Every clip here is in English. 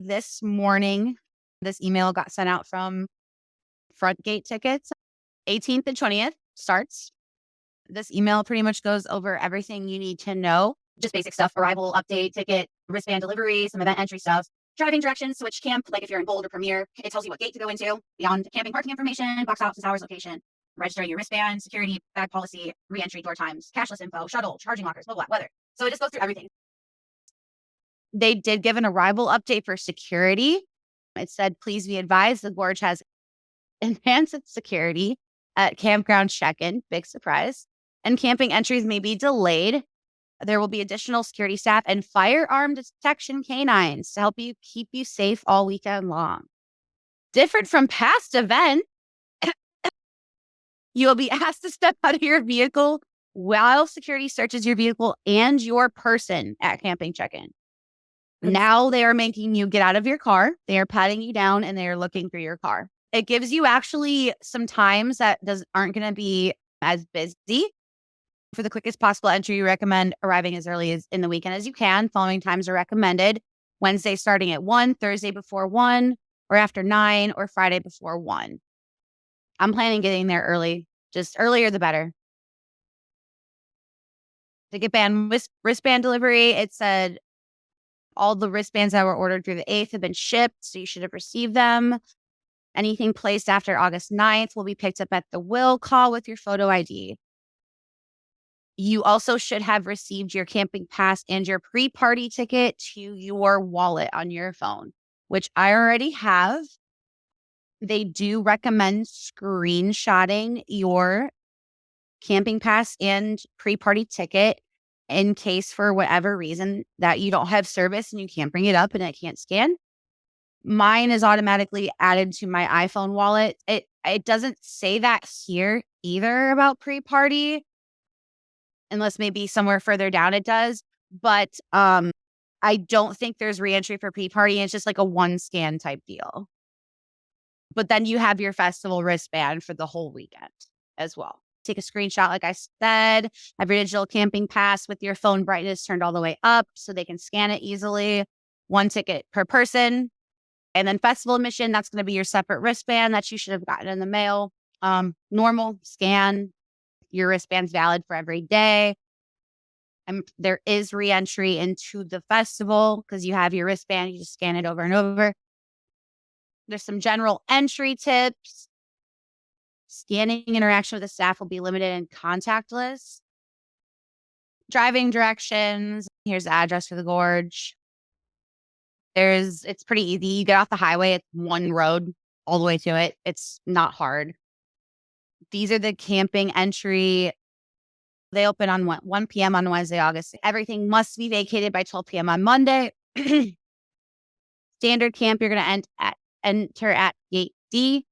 This morning, this email got sent out from Front Gate Tickets. 18th and 20th starts. This email pretty much goes over everything you need to know. Just basic stuff, arrival, update, ticket, wristband delivery, some event entry stuff, driving directions, switch camp, like if you're in Gold or Premier, it tells you what gate to go into, beyond camping parking information, box office hours, location, register your wristband, security, bag policy, re-entry door times, cashless info, shuttle, charging lockers, blah, blah, weather. So it just goes through everything. They did give an arrival update for security. It said, please be advised the Gorge has enhanced its security at campground check-in, big surprise, and camping entries may be delayed. There will be additional security staff and firearm detection canines to help you keep you safe all weekend long. Different from past events, you will be asked to step out of your vehicle while security searches your vehicle and your person at camping check-in. Now they are making you get out of your car. They are patting you down and they are looking through your car. It gives you actually some times that aren't going to be as busy. For the quickest possible entry, you recommend arriving as early as in the weekend as you can. Following times are recommended: Wednesday starting at 1, Thursday before 1, or after 9, or Friday before 1. I'm planning getting there early. Just earlier the better. Ticket band wristband delivery. It said all the wristbands that were ordered through the 8th have been shipped, so you should have received them. Anything placed after August 9th will be picked up at the will call with your photo ID. You also should have received your camping pass and your pre-party ticket to your wallet on your phone, which I already have. They do recommend screenshotting your camping pass and pre-party ticket in case for whatever reason that you don't have service and you can't bring it up and it can't scan. Mine is automatically added to my iPhone wallet. It doesn't say that here either about pre-party, unless maybe somewhere further down it does. But I don't think there's reentry for pre-party. It's just like a one scan type deal. But then you have your festival wristband for the whole weekend as well. Take a screenshot, like I said. Have your digital camping pass with your phone brightness turned all the way up so they can scan it easily. 1 ticket per person. And then festival admission, that's going to be your separate wristband that you should have gotten in the mail. Normal scan. Your wristband's valid for every day. And there is reentry into the festival because you have your wristband. You just scan it over and over. There's some general entry tips. Scanning interaction with the staff will be limited and contactless. Driving directions. Here's the address for the Gorge. It's pretty easy. You get off the highway, it's one road all the way to it. It's not hard. These are the camping entry. They open on 1 p.m. on Wednesday, August. Everything must be vacated by 12 p.m. on Monday. Standard camp, you're going to enter at gate D.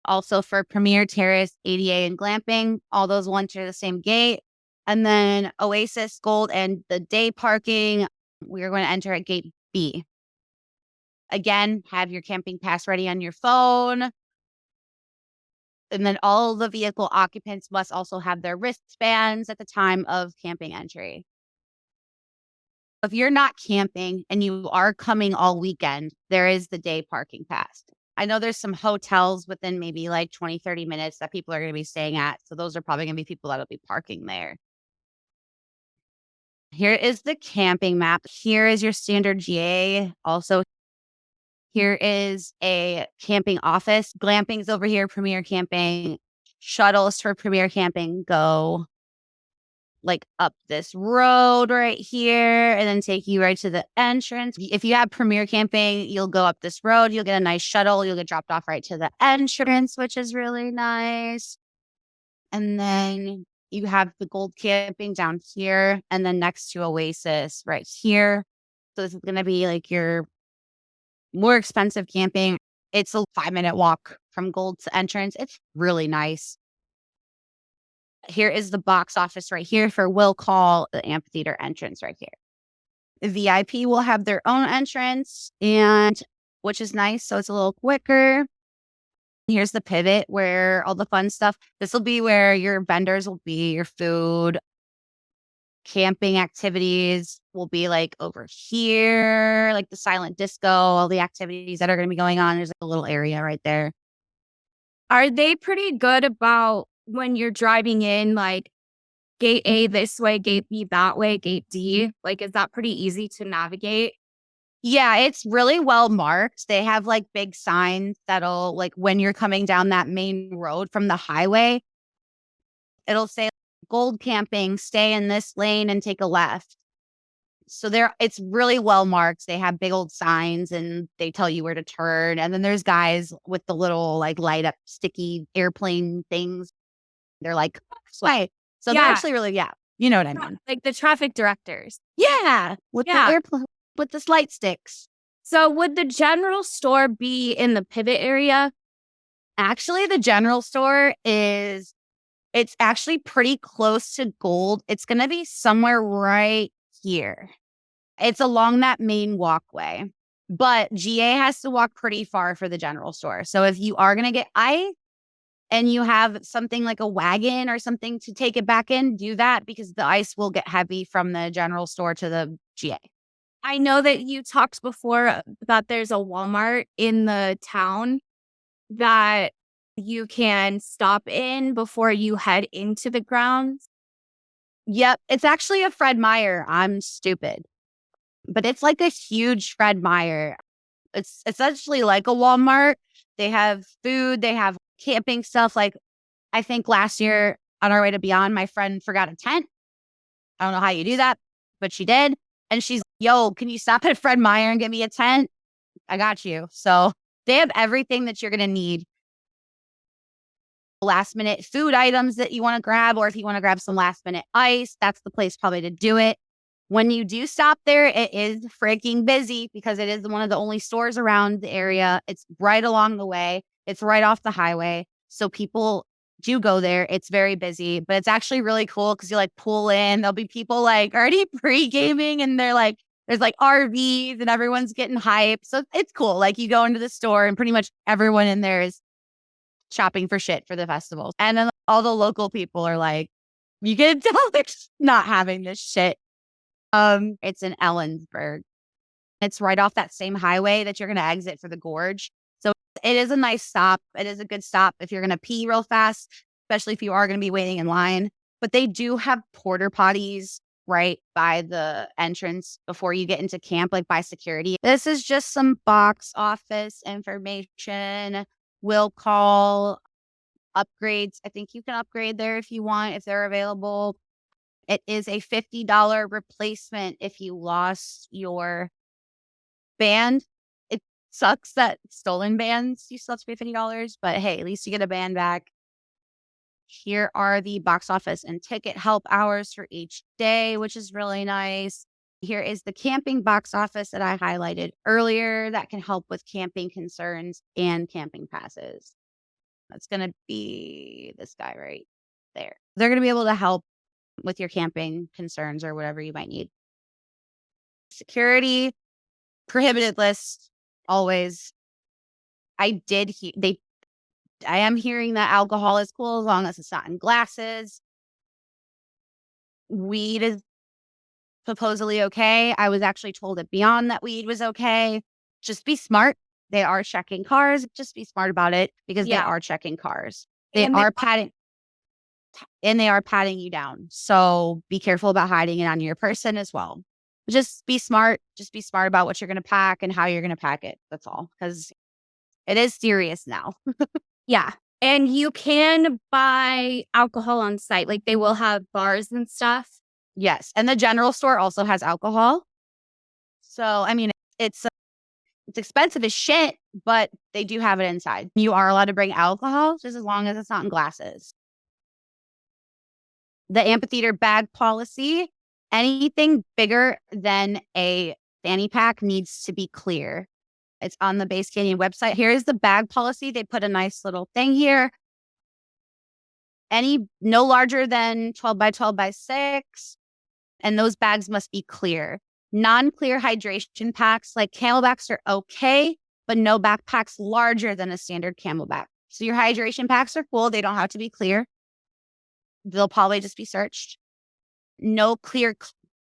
Also for Premier, Terrace, ADA, and glamping, all those will enter the same gate. And then Oasis, Gold, and the day parking, we are going to enter at gate B. Again, have your camping pass ready on your phone. And then all the vehicle occupants must also have their wristbands at the time of camping entry. If you're not camping and you are coming all weekend, there is the day parking pass. I know there's some hotels within maybe like 20, 30 minutes that people are going to be staying at. So those are probably going to be people that'll be parking there. Here is the camping map. Here is your standard GA. Also, here is a camping office. Glamping's over here, Premier Camping. Shuttles for Premier Camping go like up this road right here and then take you right to the entrance. If you have Premier Camping, you'll go up this road. You'll get a nice shuttle. You'll get dropped off right to the entrance, which is really nice. And then you have the Gold Camping down here and then next to Oasis right here. So this is going to be like your more expensive camping. It's a 5-minute walk from Gold to entrance. It's really nice. Here is the box office right here for will call, the amphitheater entrance right here. The VIP will have their own entrance, and which is nice. So it's a little quicker. Here's the pivot where all the fun stuff. This will be where your vendors will be, your food. camping activities will be like over here, like the silent disco, all the activities that are going to be going on. There's like a little area right there. Are they pretty good about when you're driving in, like gate A this way, gate B that way, gate D? Like, is that pretty easy to navigate? Yeah, it's really well marked. They have like big signs that'll like when you're coming down that main road from the highway, it'll say gold camping, stay in this lane and take a left. So it's really well marked. They have big old signs and they tell you where to turn. And then there's guys with the little like light up sticky airplane things. They're like, sway. So they're Yeah, actually really, yeah, you know what I mean? like the traffic directors. Yeah, with the Yeah. airplane, with the light sticks. So would the general store be in the pivot area? Actually, the general store it's actually pretty close to Gold. It's going to be somewhere right here. It's along that main walkway, but GA has to walk pretty far for the general store. So if you are going to get ice and you have something like a wagon or something to take it back in, do that because the ice will get heavy from the general store to the GA. I know that you talked before that there's a Walmart in the town that you can stop in before you head into the grounds. Yep. It's actually a Fred Meyer. I'm stupid, but it's like a huge Fred Meyer. It's essentially like a Walmart. They have food, they have camping stuff. Like I think last year on our way to Beyond, my friend forgot a tent. I don't know how you do that, but she did. And she's, yo, can you stop at Fred Meyer and get me a tent? I got you. So they have everything that you're going to need. Last minute food items that you want to grab, or if you want to grab some last minute ice, that's the place probably to do it. When you do stop there, it is freaking busy because it is one of the only stores around the area. It's right along the way. It's right off the highway. So people do go there. It's very busy, but it's actually really cool because you like pull in. There'll be people like already pre-gaming and they're like, there's like RVs and everyone's getting hyped. So it's cool. Like you go into the store and pretty much everyone in there is shopping for shit for the festival. And then all the local people are like, you can tell they're not having this shit. It's in Ellensburg. It's right off that same highway that you're going to exit for the Gorge. So it is a nice stop. It is a good stop if you're going to pee real fast, especially if you are going to be waiting in line. But they do have porta potties right by the entrance before you get into camp, like by security. This is just some box office information. We'll call upgrades. I think you can upgrade there if you want, if they're available. It is a $50 replacement if you lost your band. It sucks that stolen bands, you still have to pay $50, but hey, at least you get a band back. Here are the box office and ticket help hours for each day, which is really nice. Here is the camping box office that I highlighted earlier that can help with camping concerns and camping passes. That's going to be this guy right there. They're going to be able to help with your camping concerns or whatever you might need. Security, prohibited list, always. I am hearing that alcohol is cool as long as it's not in glasses. Weed is supposedly okay. I was actually told at Beyond that weed was okay. Just be smart. They are checking cars. Just be smart about it because they are checking cars. They are patting you down. So be careful about hiding it on your person as well. Just be smart. Just be smart about what you're going to pack and how you're going to pack it. That's all. Because it is serious now. Yeah. And you can buy alcohol on site. Like they will have bars and stuff. Yes. And the general store also has alcohol. So, I mean, it's expensive as shit, but they do have it inside. You are allowed to bring alcohol just as long as it's not in glasses. The amphitheater bag policy, anything bigger than a fanny pack needs to be clear. It's on the Base Canyon website. Here is the bag policy. They put a nice little thing here. No larger than 12 by 12 by 6. And those bags must be clear. Non-clear hydration packs like Camelbacks are okay, but no backpacks larger than a standard Camelback. So your hydration packs are cool. They don't have to be clear. They'll probably just be searched. No clear,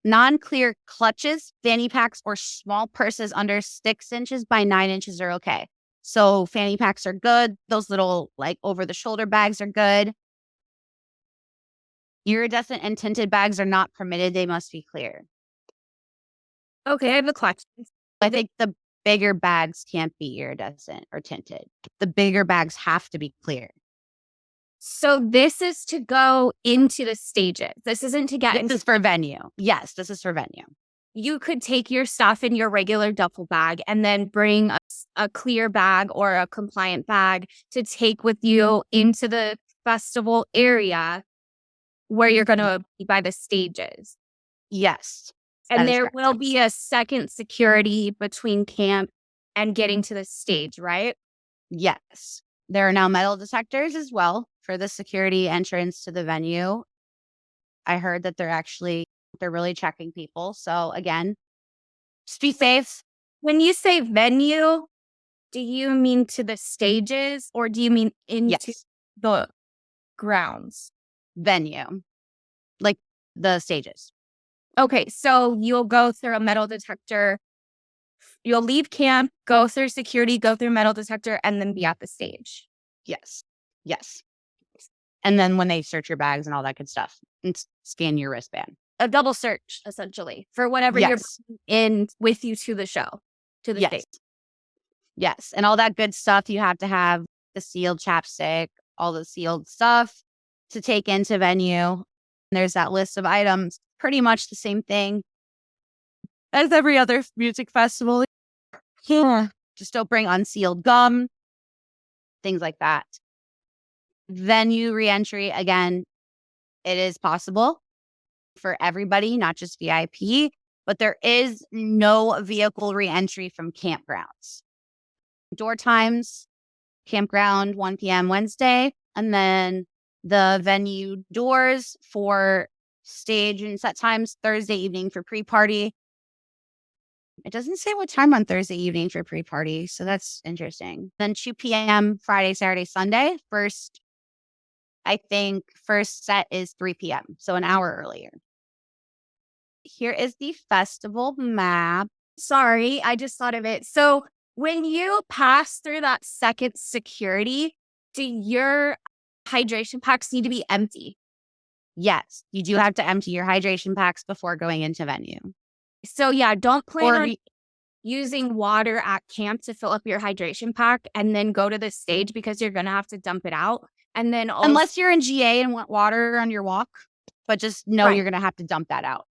non-clear clutches, fanny packs, or small purses under 6 inches by 9 inches are okay. So fanny packs are good. Those little like over the shoulder bags are good. Iridescent and tinted bags are not permitted. They must be clear. Okay, I have a question. I think the bigger bags can't be iridescent or tinted. The bigger bags have to be clear. So this is to go into the stages. This isn't to get This into. is for venue. Yes, this is for venue. You could take your stuff in your regular duffel bag and then bring a clear bag or a compliant bag to take with you into the festival area where you're going to be by the stages. Yes. And there will be a second security between camp and getting to the stage, right? Yes. There are now metal detectors as well for the security entrance to the venue. I heard that they're really checking people. So again, just be safe. When you say venue, do you mean to the stages or do you mean into the grounds? Venue, like the stages. Okay, so you'll go through a metal detector. You'll leave camp, go through security, go through metal detector, and then be at the stage. Yes. Yes. And then when they search your bags and all that good stuff, and scan your wristband. A double search, essentially, for whatever you're in with you to the show, to the stage. Yes. And all that good stuff, you have to have the sealed chapstick, all the sealed stuff to take into venue. There's that list of items, pretty much the same thing as every other music festival. Yeah. Just don't bring unsealed gum, things like that. Venue reentry, again, it is possible for everybody, not just VIP, but there is no vehicle reentry from campgrounds. Door times, campground 1 p.m. Wednesday, and then the venue doors for stage and set times Thursday evening for pre-party. It doesn't say what time on Thursday evening for pre-party, so that's interesting. Then 2 p.m. Friday, Saturday, Sunday. First set is 3 p.m., so an hour earlier. Here is the festival map. Sorry, I just thought of it. So when you pass through that second security, do your hydration packs need to be empty? Yes, you do have to empty your hydration packs before going into venue. So yeah, don't plan on using water at camp to fill up your hydration pack and then go to the stage because you're going to have to dump it out. And then also, unless you're in GA and want water on your walk, but just know you're going to have to dump that out.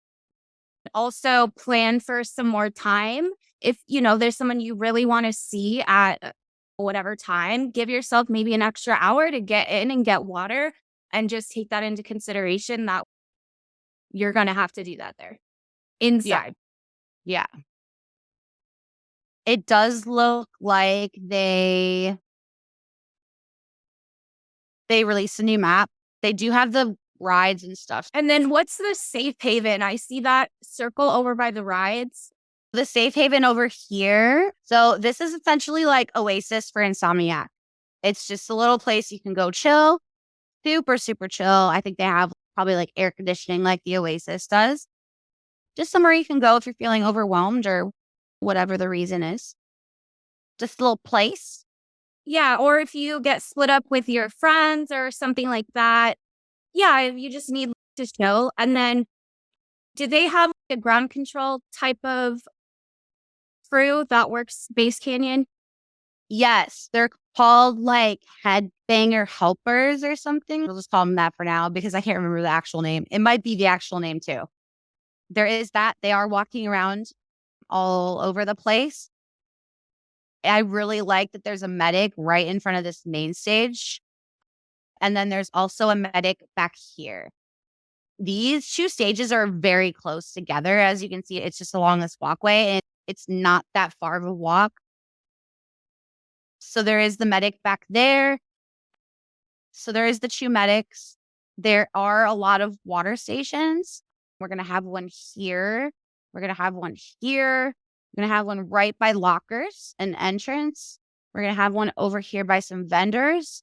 Also plan for some more time. If, there's someone you really want to see at whatever time, give yourself maybe an extra hour to get in and get water and just take that into consideration that you're going to have to do that there inside. Yeah. It does look like they released a new map. They do have the rides and stuff. And then what's the safe haven? I see that circle over by the rides. The safe haven over here. So this is essentially like Oasis for Insomniac. It's just a little place you can go chill. Super, super chill. I think they have probably like air conditioning like the Oasis does. Just somewhere you can go if you're feeling overwhelmed or whatever the reason is. Just a little place. Yeah, or if you get split up with your friends or something like that. Yeah, you just need to chill. And then, do they have a ground control type of crew that works Base Canyon? Yes, they're called like headbanger helpers or something. We'll just call them that for now because I can't remember the actual name. It might be the actual name too. There is that. They are walking around all over the place. I really like that there's a medic right in front of this main stage. And then there's also a medic back here. These two stages are very close together. As you can see, it's just along this walkway and it's not that far of a walk. So there is the medic back there. So there is the two medics. There are a lot of water stations. We're going to have one here. We're going to have one here. We're going to have one right by lockers and entrance. We're going to have one over here by some vendors.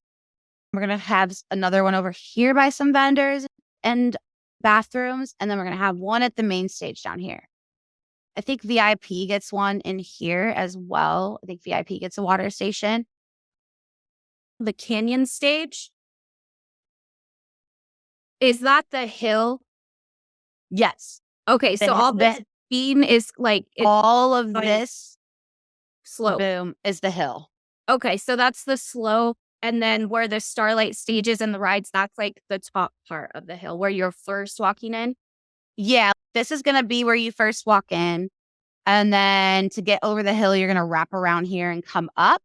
We're going to have another one over here by some vendors. And bathrooms, and then we're going to have one at the main stage down here. I think VIP gets one in here as well. I think VIP gets a water station. The canyon stage, is that the hill? Yes. Okay, so all this beam is like all of this slope. Boom is the hill. Okay, so that's the slope. And then where the Starlight stages and the rides, that's like the top part of the hill where you're first walking in. Yeah, this is going to be where you first walk in. And then to get over the hill, you're going to wrap around here and come up.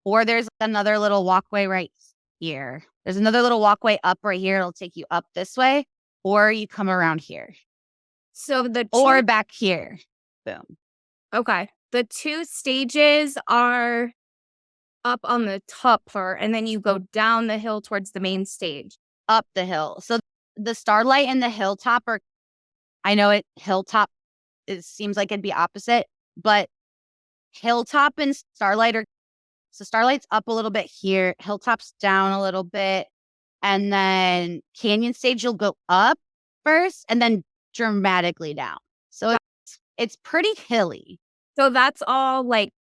Or there's another little walkway right here. There's another little walkway up right here. It'll take you up this way. Or you come around here. So or back here. Boom. Okay. The 2 stages are up on the top part, and then you go down the hill towards the main stage. Up the hill. So the Starlight and the Hilltop are, I know it, Hilltop, it seems like it'd be opposite, but Hilltop and Starlight are, so Starlight's up a little bit here, Hilltop's down a little bit, and then Canyon Stage, you'll go up first and then dramatically down. So it's pretty hilly. So that's all like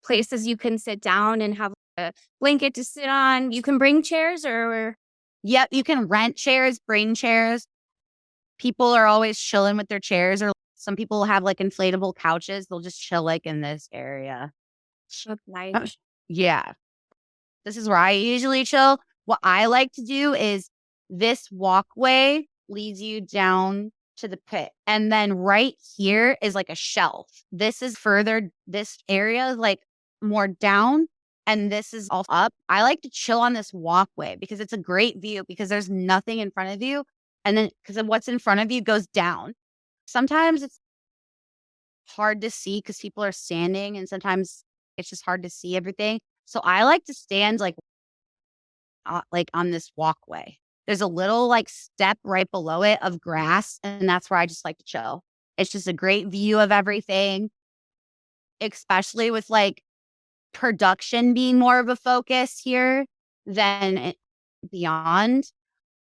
places you can sit down and have a blanket to sit on. You can bring chairs or? Yep, you can rent chairs, bring chairs. People are always chilling with their chairs, or some people have like inflatable couches. They'll just chill like in this area. That's nice. Yeah. This is where I usually chill. What I like to do is this walkway leads you down to the pit. And then right here is like a shelf. This is further, this area is like more down, and this is all up. I like to chill on this walkway because it's a great view because there's nothing in front of you. And then because of what's in front of you goes down. Sometimes it's hard to see because people are standing, and sometimes it's just hard to see everything. So I like to stand like on this walkway. There's a little like step right below it of grass, and that's where I just like to chill. It's just a great view of everything, especially with like production being more of a focus here than beyond.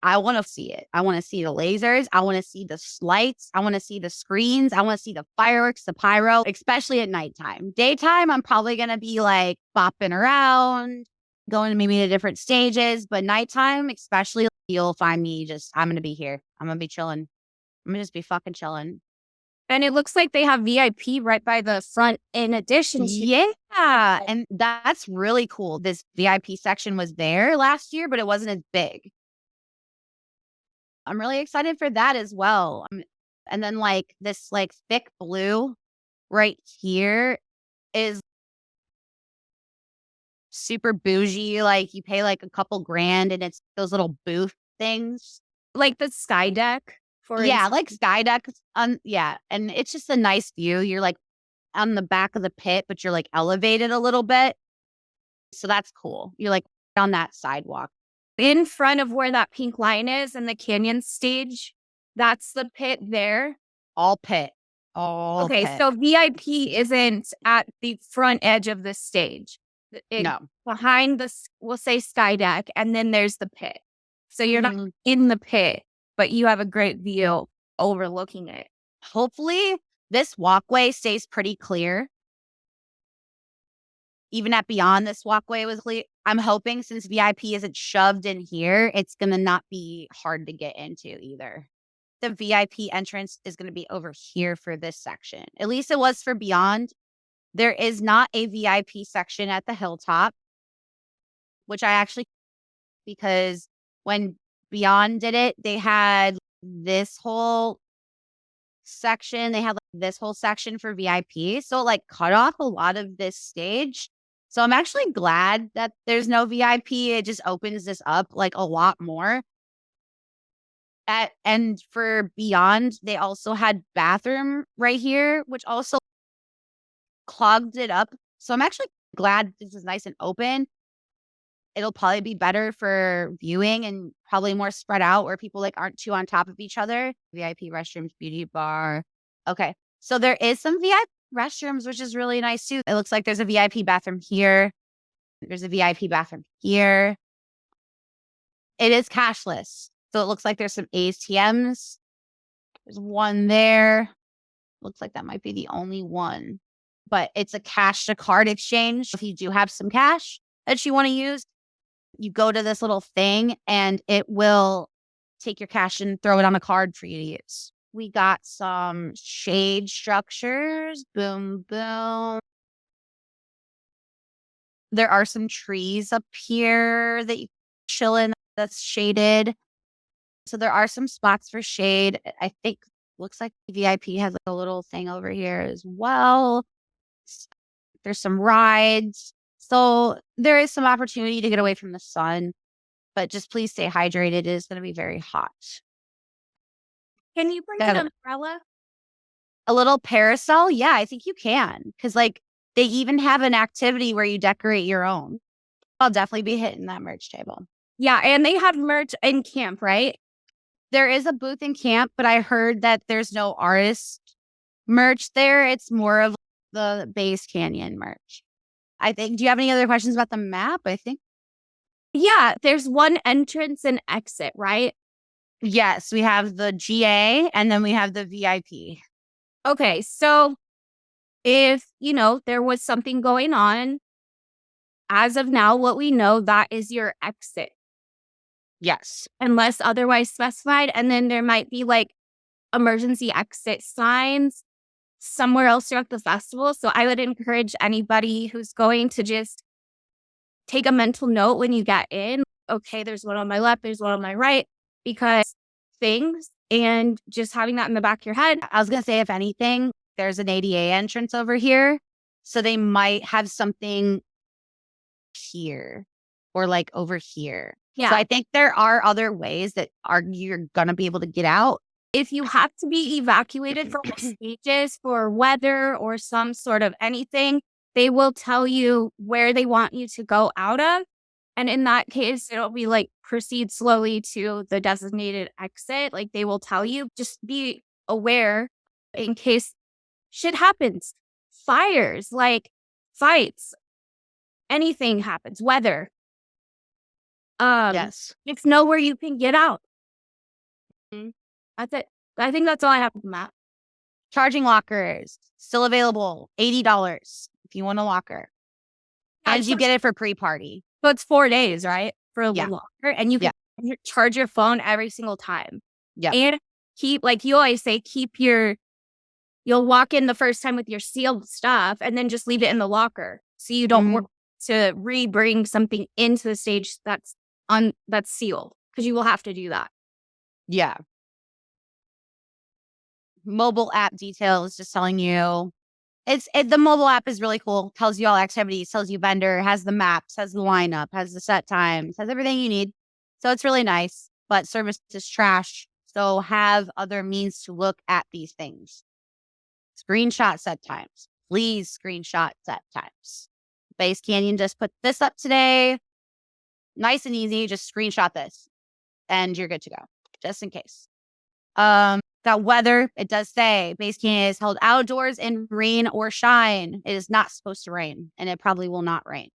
I want to see it. I want to see the lasers. I want to see the lights. I want to see the screens. I want to see the fireworks, the pyro, especially at nighttime. Daytime, I'm probably going to be like bopping around, going maybe to different stages. But nighttime, especially, you'll find me just, I'm going to be here. I'm going to be chilling. I'm going to just be fucking chilling. And it looks like they have VIP right by the front in addition to. Yeah. And that's really cool. This VIP section was there last year, but it wasn't as big. I'm really excited for that as well. And then like this like thick blue right here is super bougie. Like you pay like a couple grand and it's those little booth things. Like the sky deck. Like sky deck. Yeah. And it's just a nice view. You're like on the back of the pit, but you're like elevated a little bit. So that's cool. You're like on that sidewalk. In front of where that pink line is and the canyon stage, that's the pit there. All pit. All okay, pit. So VIP isn't at the front edge of the stage. No. Behind the, we'll say sky deck, and then there's the pit. So you're not in the pit, but you have a great view overlooking it. Hopefully this walkway stays pretty clear. Even at beyond this walkway was clear. I'm hoping since VIP isn't shoved in here, it's going to not be hard to get into either. The VIP entrance is going to be over here for this section. At least it was for Beyond. There is not a VIP section at the Hilltop, which I actually, because when Beyond did it, they had this whole section. They had like this whole section for VIP. So it like cut off a lot of this stage. So I'm actually glad that there's no VIP. It just opens this up like a lot more. And for Beyond, they also had bathroom right here, which also clogged it up. So I'm actually glad this is nice and open. It'll probably be better for viewing and probably more spread out where people like aren't too on top of each other. VIP restrooms, beauty bar. Okay. So there is some VIP restrooms, which is really nice too. It looks like there's a VIP bathroom here. There's a VIP bathroom here. It is cashless. So it looks like there's some ATMs There's one there. Looks like that might be the only one. But it's a cash to card exchange. If you do have some cash that you want to use, you go to this little thing and it will take your cash and throw it on a card for you to use. We got some shade structures. Boom, boom. There are some trees up here that you chill in that's shaded. So there are some spots for shade. I think looks like VIP has like a little thing over here as well. There's some rides. So there is some opportunity to get away from the sun, but just please stay hydrated. It is going to be very hot. Can you bring an umbrella? A little parasol? Yeah, I think you can. Because like they even have an activity where you decorate your own. I'll definitely be hitting that merch table. Yeah, and they have merch in camp, right? There is a booth in camp, but I heard that there's no artist merch there. It's more of the base canyon merch. I think. Do you have any other questions about the map? I think. Yeah, there's one entrance and exit, right? Yes, we have the GA and then we have the VIP. Okay, so if, there was something going on, as of now, what we know, that is your exit. Yes. Unless otherwise specified. And then there might be like emergency exit signs somewhere else throughout the festival. So I would encourage anybody who's going to just take a mental note when you get in. Okay, there's one on my left, there's one on my right, because things and just having that in the back of your head. I was going to say, if anything, there's an ADA entrance over here. So they might have something here or like over here. Yeah. So I think there are other ways that you're going to be able to get out. If you have to be evacuated from the stages for weather or some sort of anything, they will tell you where they want you to go out of. And in that case, it'll be like proceed slowly to the designated exit. Like they will tell you, just be aware in case shit happens, fires, like fights, anything happens, weather. Yes. Just know where you can get out. Mm-hmm. That's it. I think that's all I have from that. Charging lockers still available, $80 if you want a locker. And you get it for pre-party. So it's 4 days, right? For a Yeah. locker. And you can charge your phone every single time. Yeah. And keep, like you always say, you'll walk in the first time with your sealed stuff and then just leave it in the locker. So you don't work to bring something into the stage that's sealed. Because you will have to do that. Yeah. Mobile app details just telling you the mobile app is really cool. Tells you all activities, tells you vendor, has the maps, has the lineup, has the set times, has everything you need. So it's really nice, but service is trash. So have other means to look at these things. Screenshot set times. Please screenshot set times. Base Canyon just put this up today. Nice and easy. Just screenshot this and you're good to go, just in case. Got weather. It does say Base Canyon is held outdoors in rain or shine. It is not supposed to rain, and it probably will not rain.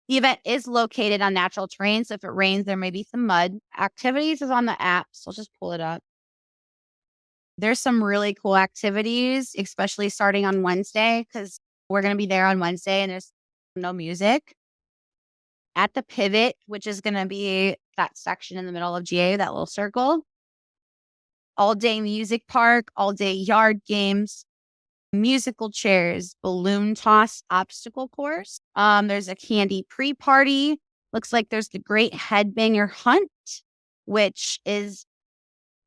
The event is located on natural terrain, so if it rains, there may be some mud. Activities is on the app, so I'll just pull it up. There's some really cool activities, especially starting on Wednesday, because we're going to be there on Wednesday, and there's no music. At the pivot, which is going to be that section in the middle of GA, that little circle. All-day music park, all-day yard games, musical chairs, balloon toss obstacle course. There's a candy pre-party. Looks like there's the Great Headbanger Hunt, which is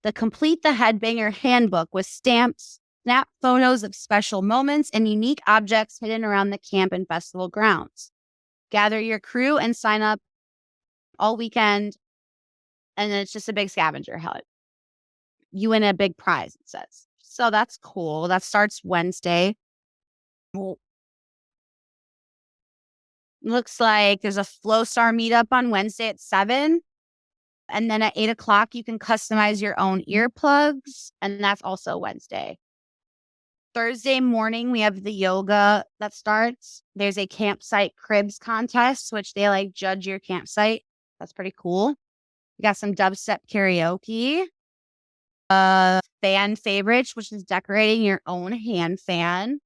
the Complete the Headbanger Handbook with stamps, snap photos of special moments, and unique objects hidden around the camp and festival grounds. Gather your crew and sign up all weekend, and then it's just a big scavenger hunt. You win a big prize, it says. So that's cool. That starts Wednesday. Looks like there's a Flow Star meetup on Wednesday at 7. And then at 8 o'clock, you can customize your own earplugs. And that's also Wednesday. Thursday morning, we have the yoga that starts. There's a campsite cribs contest, which they judge your campsite. That's pretty cool. We got some dubstep karaoke. Fan favorites, which is decorating your own hand fan.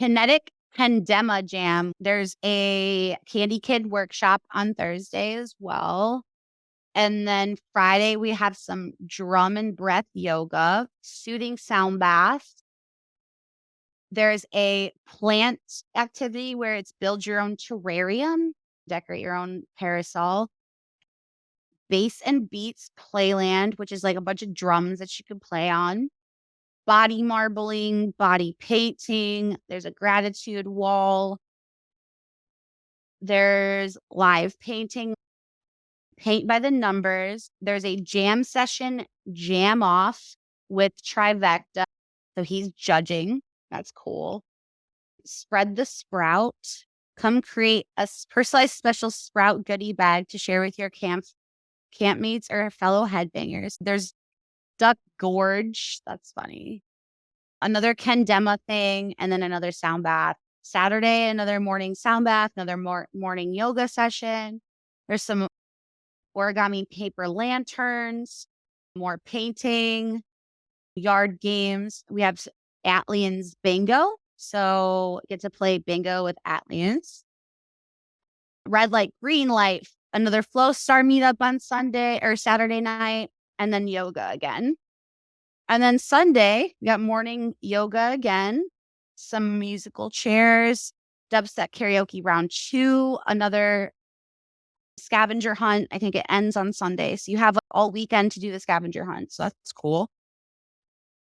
Kinetic Kendema Jam. There's a Candy Kid workshop on Thursday as well. And then Friday, we have some drum and breath yoga, soothing sound bath. There's a plant activity where it's build your own terrarium, decorate your own parasol. Bass and Beats Playland, which is like a bunch of drums that you can play on. Body marbling, body painting. There's a gratitude wall. There's live painting, paint by the numbers. There's a jam session, jam off with Trivecta. So he's judging. That's cool. Spread the Sprout. Come create a personalized special Sprout goodie bag to share with your campmates or fellow headbangers. There's Duck Gorge. That's funny. Another Kendema thing, and then another sound bath. Saturday, another morning sound bath, another morning yoga session. There's some origami paper lanterns, more painting, yard games. We have Atlians bingo. So get to play bingo with Atlians. Red light, green light, another Flow Star meetup on Sunday or Saturday night, and then yoga again. And then Sunday, we got morning yoga again, some musical chairs, dubstep karaoke round 2, another scavenger hunt. I think it ends on Sunday. So you have all weekend to do the scavenger hunt. So that's cool.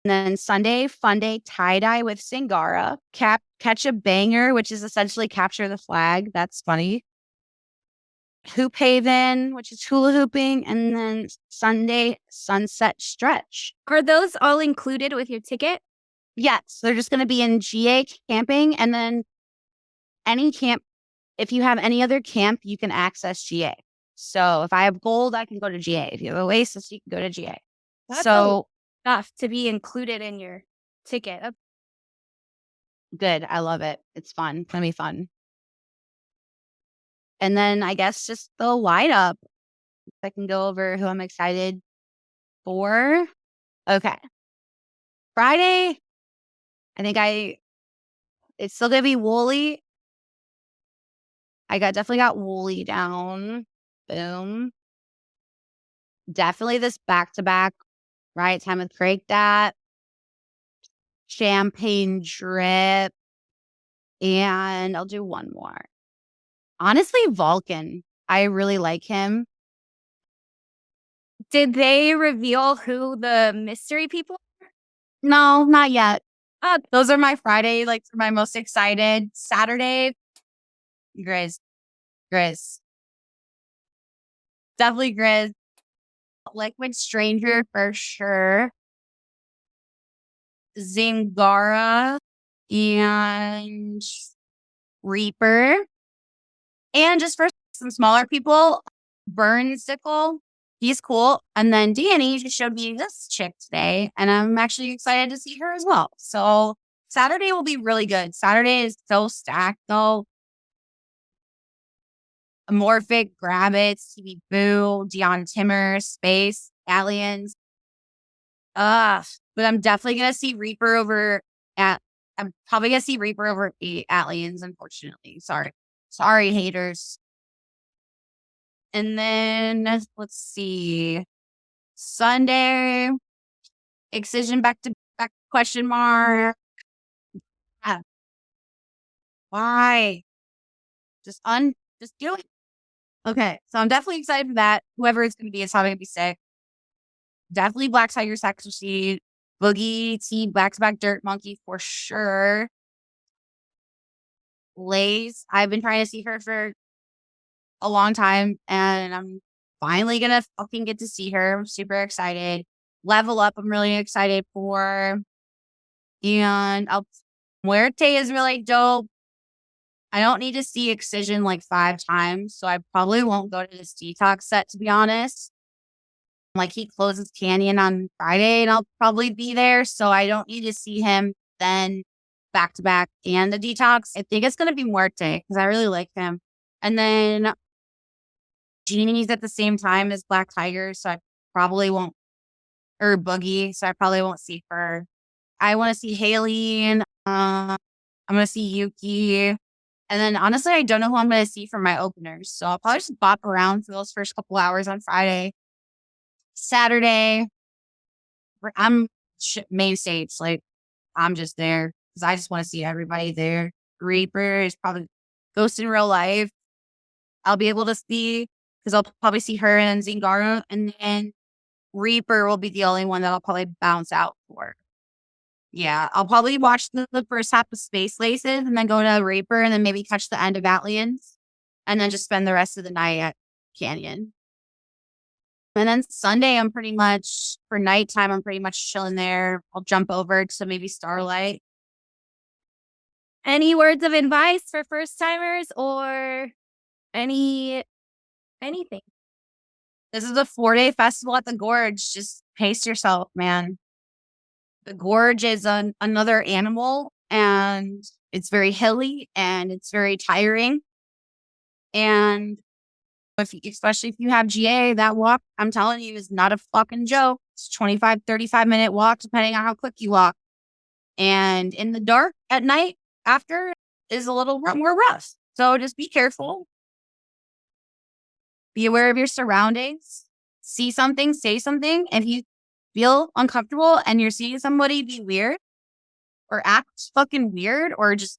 And then Sunday, fun day, tie-dye with Singara. Catch a banger, which is essentially capture the flag. That's funny. Hoop Haven, which is hula hooping. And then Sunday, sunset stretch. Are those all included with your ticket? Yes, they're just going to be in GA camping. And then any camp, if you have any other camp, you can access GA. So if I have gold, I can go to GA. If you have Oasis, you can go to GA. That's so enough to be included in your ticket. Good. I love it. It's fun. It's going to be fun. And then I guess just the lineup. I can go over who I'm excited for. Okay. Friday, I think it's still going to be Wooly. Definitely got Wooly down. Boom. Definitely this back-to-back, right? Time with Craig that. Champagne Drip. And I'll do one more. Honestly, Vulcan. I really like him. Did they reveal who the mystery people are? No, not yet. Those are my Friday, like for my most excited. Saturday, Grizz. Definitely Grizz. Liquid Stranger for sure. Zingara and Reaper. And just for some smaller people, Burnsicle. He's cool. And then Danny just showed me this chick today, and I'm actually excited to see her as well. So Saturday will be really good. Saturday is so stacked though. Amorphic, Grabbits, TV Boo, Dion Timmer, Space, Aliens. But I'm definitely gonna see Reaper over I'm probably gonna see Reaper over Aliens, unfortunately. Sorry, haters. And then let's see. Sunday, Excision back to back question mark. Ah, why? Just do it. Okay, so I'm definitely excited for that. Whoever it's gonna be is probably gonna be sick. Definitely Black Tiger Saxo Seed, Boogie T, Back to Back Dirt Monkey for sure. Lays, I've been trying to see her for a long time, and I'm finally gonna fucking get to see her. I'm super excited. Level Up, I'm really excited for. And Muerte is really dope. I don't need to see Excision like 5 times, so I probably won't go to this detox set, to be honest. Like, he closes Canyon on Friday, and I'll probably be there, so I don't need to see him then back to back and the detox. I think it's gonna be Muerte because I really like him. And then Genie's at the same time as Black Tiger, so I probably won't or Boogie, so I probably won't see her. I want to see Haley and I'm gonna see Yuki. And then honestly, I don't know who I'm gonna see for my openers. So I'll probably just bop around for those first couple hours on Friday. Saturday, I'm main stage. Like I'm just there because I just want to see everybody there. Reaper is probably Ghost in real life. I'll be able to see because I'll probably see her and Zingara, and then Reaper will be the only one that I'll probably bounce out for. Yeah, I'll probably watch the first half of Space Laces and then go to Reaper and then maybe catch the end of Atlians and then just spend the rest of the night at Canyon. And then Sunday, I'm pretty much, for nighttime, I'm pretty much chilling there. I'll jump over to maybe Starlight. Any words of advice for first timers or anything? This is a 4-day festival at the Gorge. Just pace yourself, man. The Gorge is another animal and it's very hilly and it's very tiring. And especially if you have GA, that walk, I'm telling you, is not a fucking joke. It's 25, 35-minute walk, depending on how quick you walk. And in the dark at night after is a little more rough. So just be careful. Be aware of your surroundings. See something, say something. If you feel uncomfortable and you're seeing somebody be weird or act fucking weird or just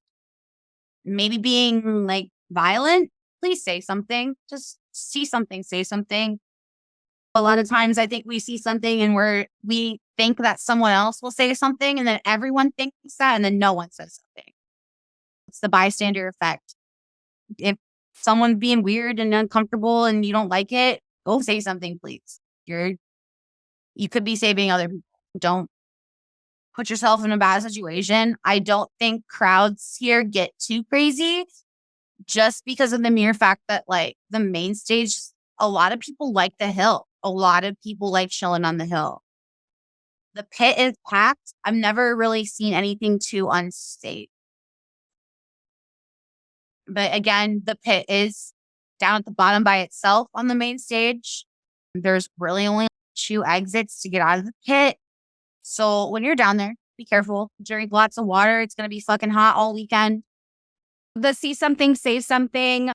maybe being like violent, please say something. Just see something, say something. A lot of times I think we see something and we think that someone else will say something and then everyone thinks that and then no one says something. It's the bystander effect. If someone's being weird and uncomfortable and you don't like it, go say something, please. You could be saving other people. Don't put yourself in a bad situation. I don't think crowds here get too crazy just because of the mere fact that like the main stage, a lot of people like the hill. A lot of people like chilling on the hill. The pit is packed. I've never really seen anything too unsafe. But again, the pit is down at the bottom by itself on the main stage. There's really only 2 exits to get out of the pit. So when you're down there, be careful. Drink lots of water. It's going to be fucking hot all weekend. The see something, say something.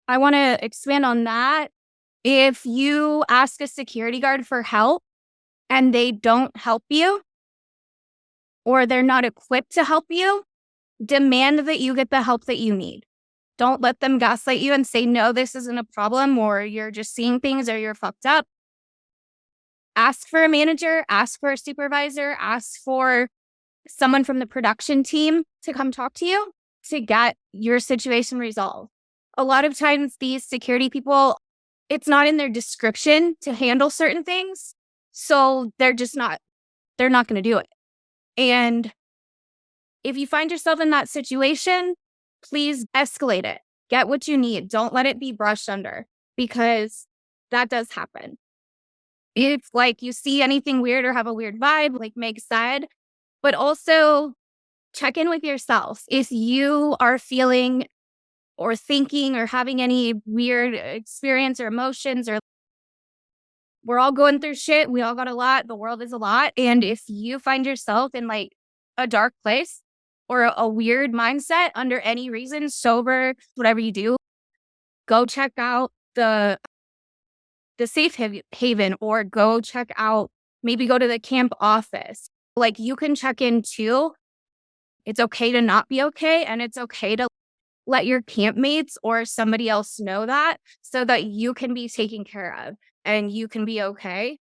I want to expand on that. If you ask a security guard for help and they don't help you or they're not equipped to help you, demand that you get the help that you need. Don't let them gaslight you and say, no, this isn't a problem, or you're just seeing things, or you're fucked up. Ask for a manager, ask for a supervisor, ask for someone from the production team to come talk to you to get your situation resolved. A lot of times these security people, it's not in their description to handle certain things. So they're not going to do it. And if you find yourself in that situation, please escalate it. Get what you need. Don't let it be brushed under because that does happen. If like you see anything weird or have a weird vibe, like Meg said, but also check in with yourself. If you are feeling or thinking or having any weird experience or emotions, or we're all going through shit. We all got a lot. The world is a lot. And if you find yourself in like a dark place or a weird mindset under any reason, sober, whatever you do, go check out the safe haven or go check out, maybe go to the camp office. Like you can check in too. It's okay to not be okay. And it's okay to let your campmates or somebody else know that so that you can be taken care of and you can be okay.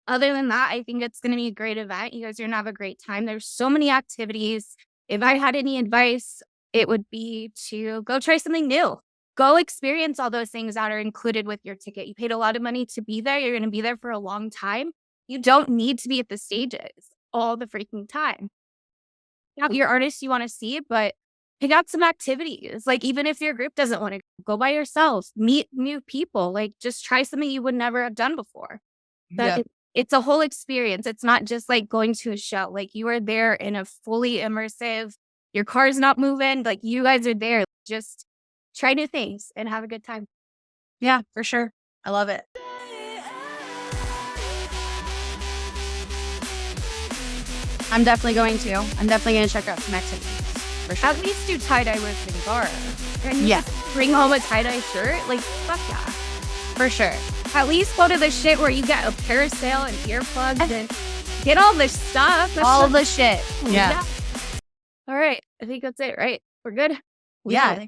Other than that, I think it's going to be a great event. You guys are going to have a great time. There's so many activities. If I had any advice, it would be to go try something new. Go experience all those things that are included with your ticket. You paid a lot of money to be there. You're going to be there for a long time. You don't need to be at the stages all the freaking time. Pick out your artists you want to see, but pick out some activities. Like even if your group doesn't want to go by yourselves, meet new people. Like just try something you would never have done before. It's a whole experience. It's not just like going to a show. Like you are there in a fully immersive, your car's not moving. Like you guys are there. Just try new things and have a good time. Yeah, for sure. I love it. I'm definitely going to. I'm definitely going to check out some activities. For sure. At least do tie-dye with Gorge. And you Yeah. just bring home a tie-dye shirt. Like, fuck yeah. For sure. At least go to the shit where you get a parasail and earplugs and get all the stuff. That's All what- the shit. Yeah. All right. I think that's it, right? We're good? Yeah.